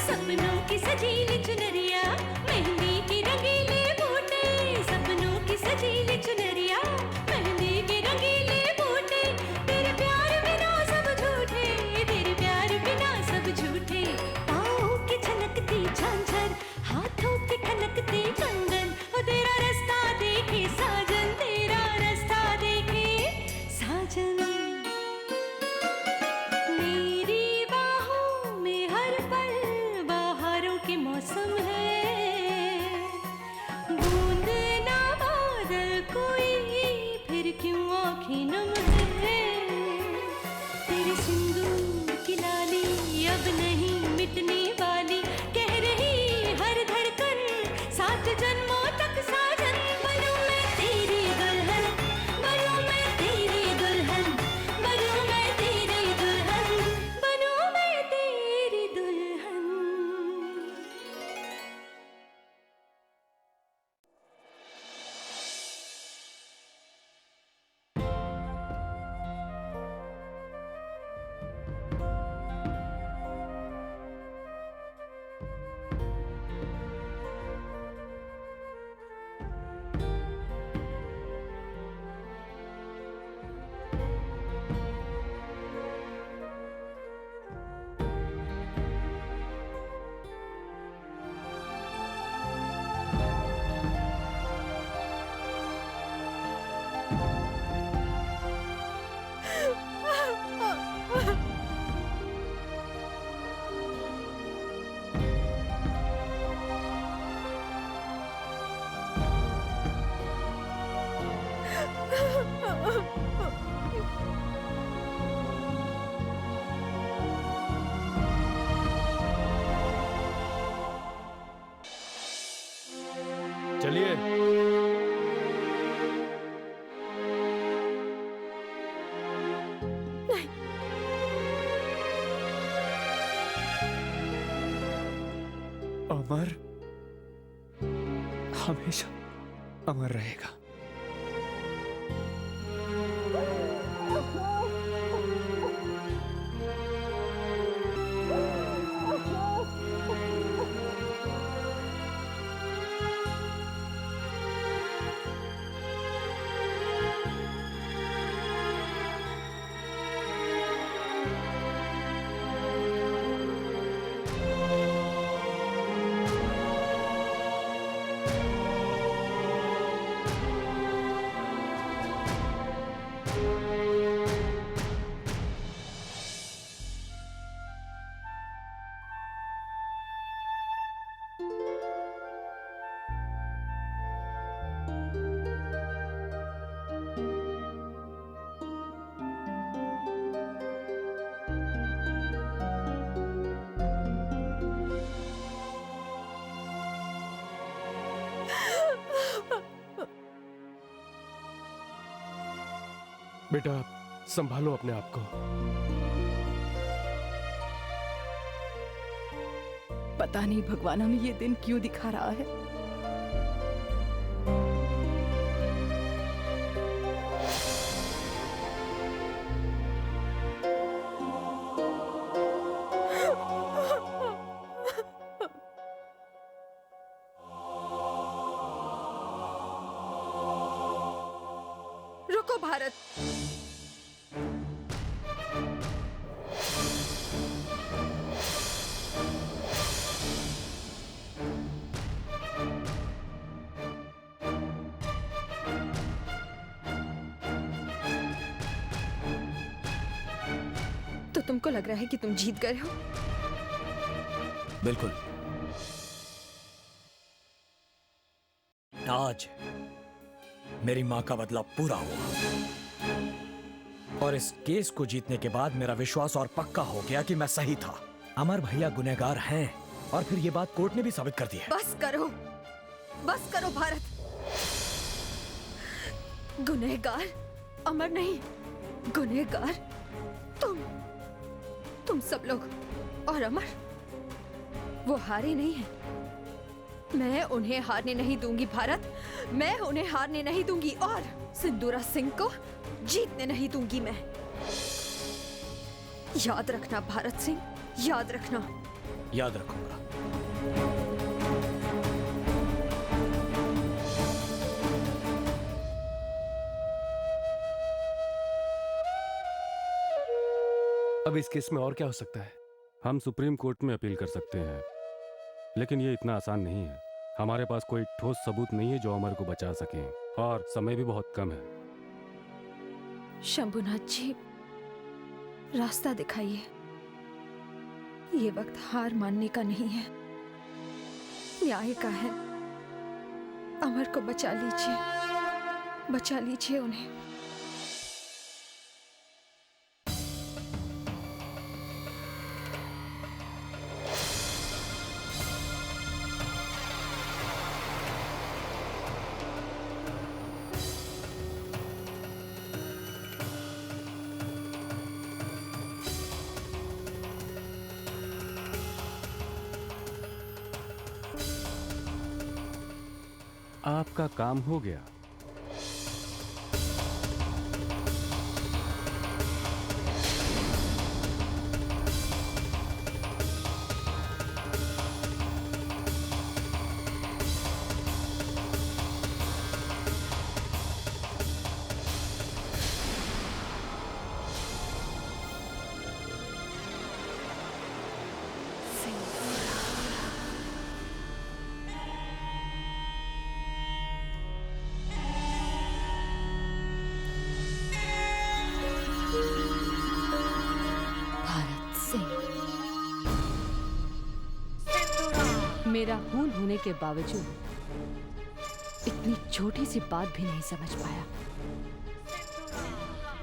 सपनों की सजीली चुनरिया, मेहंदी की रंगीले बूटे, सपनों की सजीली चुनरिया, मेहंदी के रंगीले बूटे, तेरे प्यार बिना सब झूठे, तेरे प्यार बिना सब झूठे। पाँव की छनकती झांझर, हाथों की खनकती कंगन, ओ तेरा रास्ता देखे साजन, तेरा रास्ता देखे साजन। मेरी बाहों में हर पल बहारों के मौसम है, बूंद ना बादल कोई फिर क्यों आँखें नम है। तेरे सिंदूर की लाली अब नहीं मिटने वाली, कह रही हर धड़कन सात जन्मों तक साजन। बनूं मैं तेरी दुल्हन, बनूं मैं तेरी दुल्हन, बनूं मैं तेरी दुल्हन, बनूं मैं तेरी दुल्हन। चलिए। अमर हमेशा अमर रहेगा। बेटा संभालो अपने आप को। पता नहीं भगवान हमें ये दिन क्यों दिखा रहा है। रुको भारत, तो तुमको लग रहा है कि तुम जीत गए हो? बिल्कुल। आज मेरी मां का बदला पूरा हुआ और इस केस को जीतने के बाद मेरा विश्वास और पक्का हो गया कि मैं सही था। अमर भैया गुनहगार हैं और फिर ये बात कोर्ट ने भी साबित कर दी है। बस करो भारत। गुनहगार अमर नहीं, गुनहगार तुम सब लोग। और अमर वो हारे नहीं है। मैं उन्हें हारने नहीं दूंगी भारत, मैं उन्हें हारने नहीं दूंगी और सिंदूरा सिंह को जीतने नहीं दूंगी मैं। याद रखना भारत सिंह, याद रखना। याद रखूंगा। अब इस केस में और क्या हो सकता है? हम सुप्रीम कोर्ट में अपील कर सकते हैं, लेकिन ये इतना आसान नहीं है। हमारे पास कोई ठोस सबूत नहीं है जो अमर को बचा सके, और समय भी बहुत कम है। शंभुनाथ जी, रास्ता दिखाइए। ये वक्त हार मानने का नहीं है, न्याय का है। अमर को बचा लीजिए उन्हें। आपका काम हो गया। भारत सिंह, मेरा खून होने के बावजूद इतनी छोटी सी बात भी नहीं समझ पाया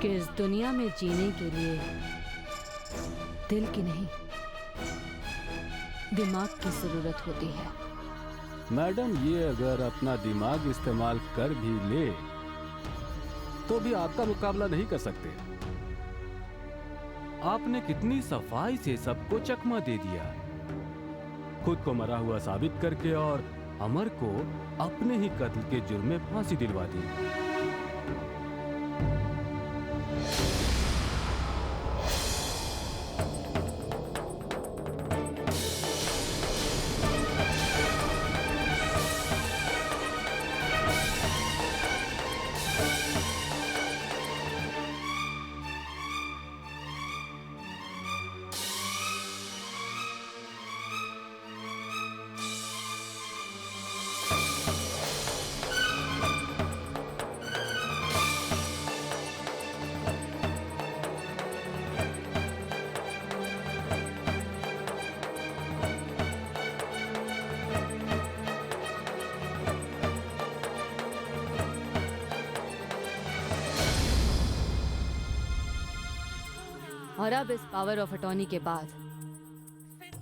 कि इस दुनिया में जीने के लिए दिल की नहीं, दिमाग की जरूरत होती है। मैडम, ये अगर अपना दिमाग इस्तेमाल कर भी ले तो भी आपका मुकाबला नहीं कर सकते। आपने कितनी सफाई से सबको चकमा दे दिया, खुद को मरा हुआ साबित करके, और अमर को अपने ही कत्ल के जुर्म में फांसी दिलवा दी। और अब इस पावर ऑफ अटॉर्नी के बाद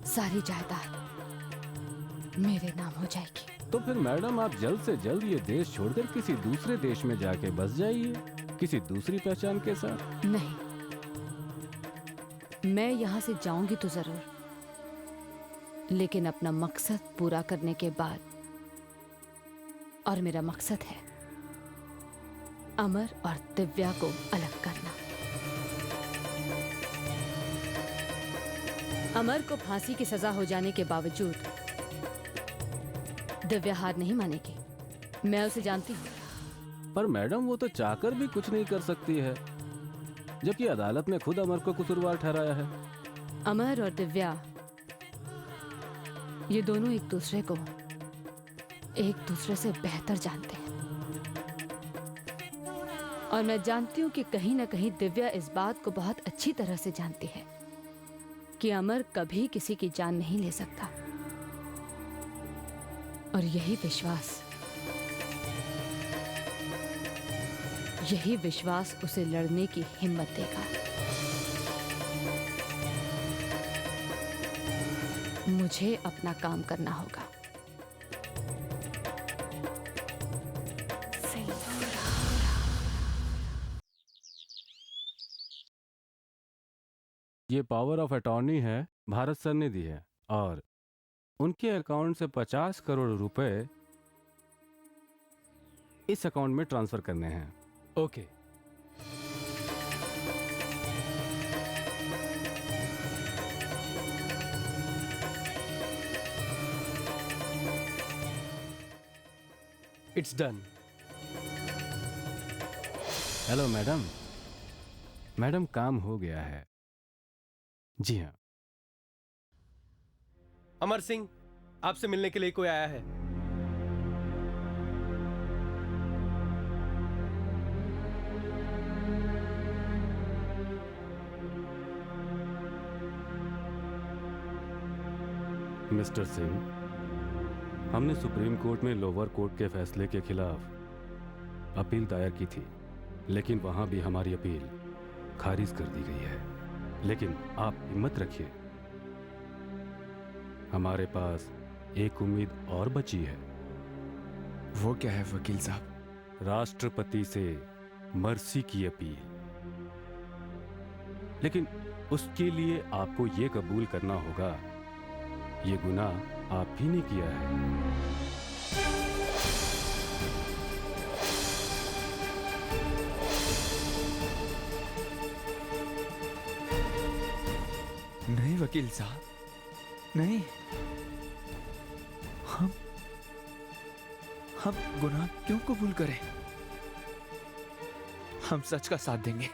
सारी जायदाद मेरे नाम हो जाएगी। तो फिर मैडम, आप जल्द से जल्द ये देश छोड़कर किसी दूसरे देश में जाके बस जाइए, किसी दूसरी पहचान के साथ। नहीं, मैं यहां से जाऊंगी तो जरूर, लेकिन अपना मकसद पूरा करने के बाद। और मेरा मकसद है अमर और दिव्या को अलग करना। अमर को फांसी की सजा हो जाने के बावजूद दिव्या हार नहीं मानेगी, मैं उसे जानती हूँ। पर मैडम, वो तो चाहकर भी कुछ नहीं कर सकती है, जबकि अदालत ने खुद अमर को कसूरवार ठहराया है। अमर और दिव्या ये दोनों एक दूसरे को एक दूसरे से बेहतर जानते हैं, और मैं जानती हूँ कि कहीं ना कहीं दिव्या इस बात को बहुत अच्छी तरह से जानती है कि अमर कभी किसी की जान नहीं ले सकता, और यही विश्वास उसे लड़ने की हिम्मत देगा। मुझे अपना काम करना होगा। ये पावर ऑफ अटॉर्नी है, भारत सर ने दी है, और उनके अकाउंट से 50 करोड़ रुपए इस अकाउंट में ट्रांसफर करने हैं। Okay. It's done. Hello madam. Madam काम हो गया है। जी हाँ। अमर सिंह, आपसे मिलने के लिए कोई आया है। मिस्टर सिंह, हमने सुप्रीम कोर्ट में लोअर कोर्ट के फैसले के खिलाफ अपील दायर की थी, लेकिन वहां भी हमारी अपील खारिज कर दी गई है। लेकिन आप हिम्मत रखिए, हमारे पास एक उम्मीद और बची है। वो क्या है वकील साहब? राष्ट्रपति से मर्सी की अपील। लेकिन उसके लिए आपको ये कबूल करना होगा, ये गुनाह आप ही ने किया है। नहीं वकील साहब, नहीं। हम गुनाह क्यों कबूल करें? हम सच का साथ देंगे।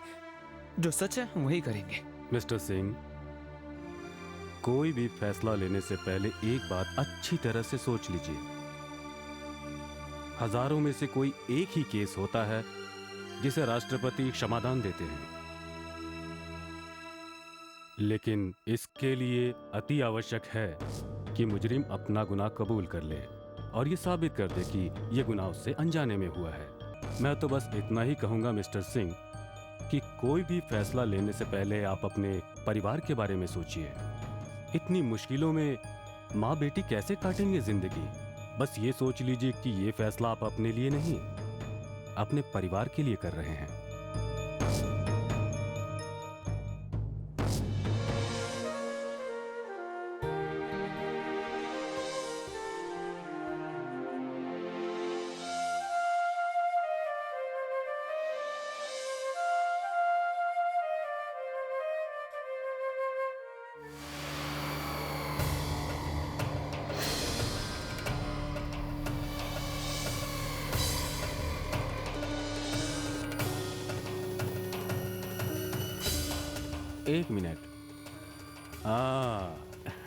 जो सच है हम वही करेंगे। मिस्टर सिंह, कोई भी फैसला लेने से पहले एक बात अच्छी तरह से सोच लीजिए। हजारों में से कोई एक ही केस होता है जिसे राष्ट्रपति क्षमादान देते हैं, लेकिन इसके लिए अति आवश्यक है कि मुजरिम अपना गुनाह कबूल कर ले और ये साबित कर दे कि ये गुनाह उससे अनजाने में हुआ है। मैं तो बस इतना ही कहूंगा मिस्टर सिंह कि कोई भी फैसला लेने से पहले आप अपने परिवार के बारे में सोचिए। इतनी मुश्किलों में माँ बेटी कैसे काटेंगे जिंदगी? बस ये सोच लीजिए कि ये फैसला आप अपने लिए नहीं, अपने परिवार के लिए कर रहे हैं। एक मिनट।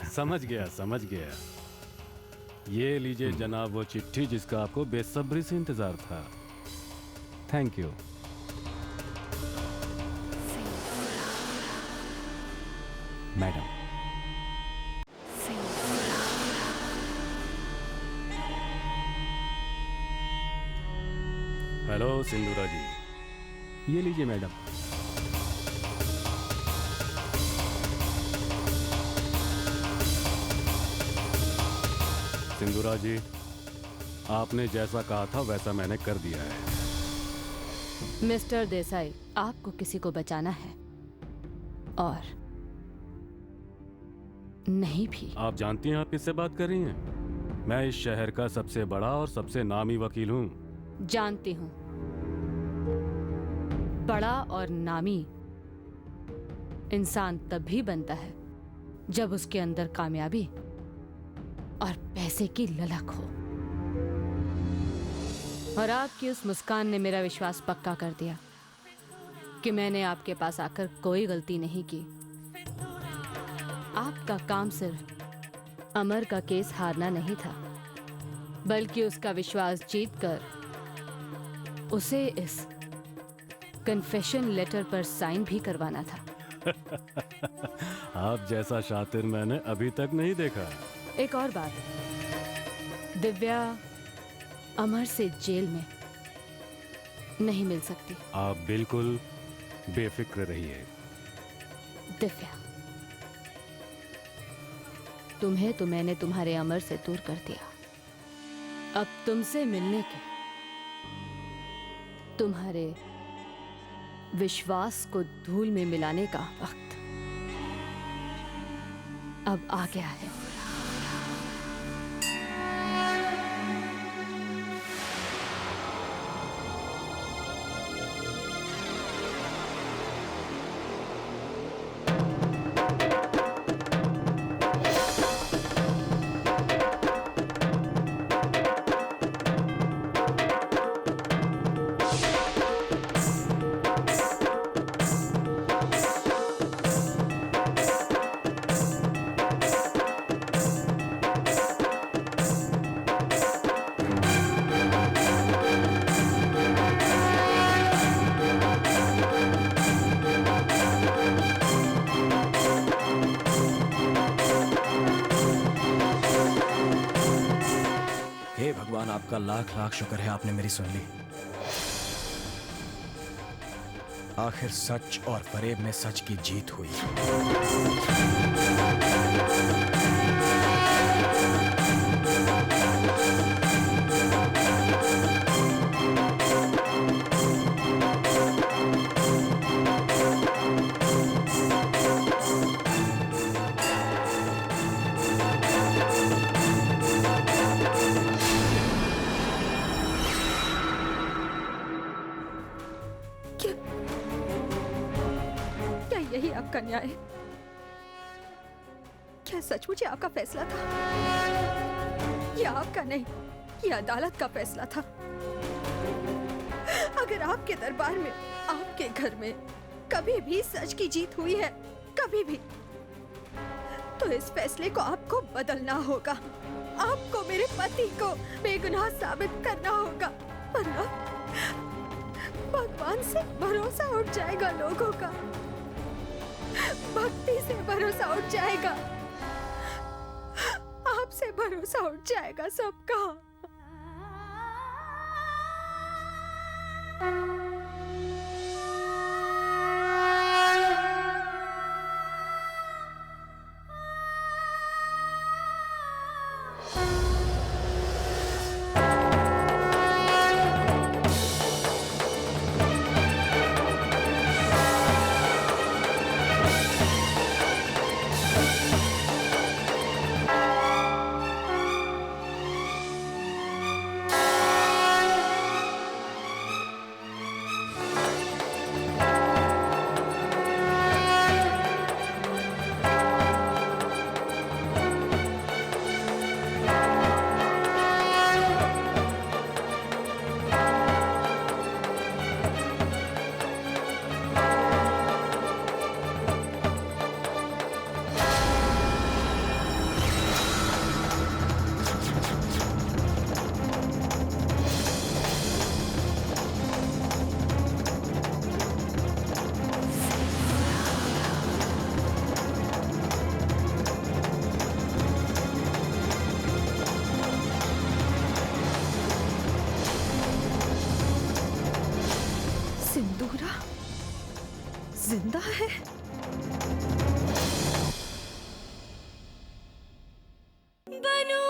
समझ गया। ये लीजिए जनाब वो चिट्ठी जिसका आपको बेसब्री से इंतजार था। Thank you. मैडम, हेलो सिंदूरा जी, ये लीजिए मैडम। सिंदूरा जी, आपने जैसा कहा था वैसा मैंने कर दिया है। मिस्टर देसाई, आपको किसी को बचाना है और नहीं भी। आप जानती हैं आप किससे बात कर रही हैं? मैं इस शहर का सबसे बड़ा और सबसे नामी वकील हूँ। जानती हूँ। बड़ा और नामी इंसान तब भी बनता है जब उसके अंदर कामयाबी और पैसे की ललक हो। और आपकी उस मुस्कान ने मेरा विश्वास पक्का कर दिया कि मैंने आपके पास आकर कोई गलती नहीं की। आपका काम सिर्फ अमर का केस हारना नहीं था, बल्कि उसका विश्वास जीतकर उसे इस कन्फेशन लेटर पर साइन भी करवाना था। आप जैसा शातिर मैंने अभी तक नहीं देखा। एक और बात, दिव्या अमर से जेल में नहीं मिल सकती। आप बिल्कुल बेफिक्र रहिए। दिव्या, तुम्हें तो मैंने तुम्हारे अमर से दूर कर दिया। अब तुमसे मिलने के, तुम्हारे विश्वास को धूल में मिलाने का वक्त अब आ गया है। आपका लाख लाख शुक्र है, आपने मेरी सुन ली। आखिर सच और फरेब में सच की जीत हुई। क्या यही आपका न्याय है? क्या सचमुच ये आपका फैसला था? यह आपका नहीं, ये अदालत का फैसला था। अगर आपके दरबार में, आपके घर में कभी भी सच की जीत हुई है, कभी भी, तो इस फैसले को आपको बदलना होगा। आपको मेरे पति को बेगुनाह साबित करना होगा, वरना भगवान से भरोसा उठ जाएगा लोगों का, भक्ति से भरोसा उठ जाएगा, आपसे भरोसा उठ जाएगा सबका। सिंदूरा जिंदा है? बनूं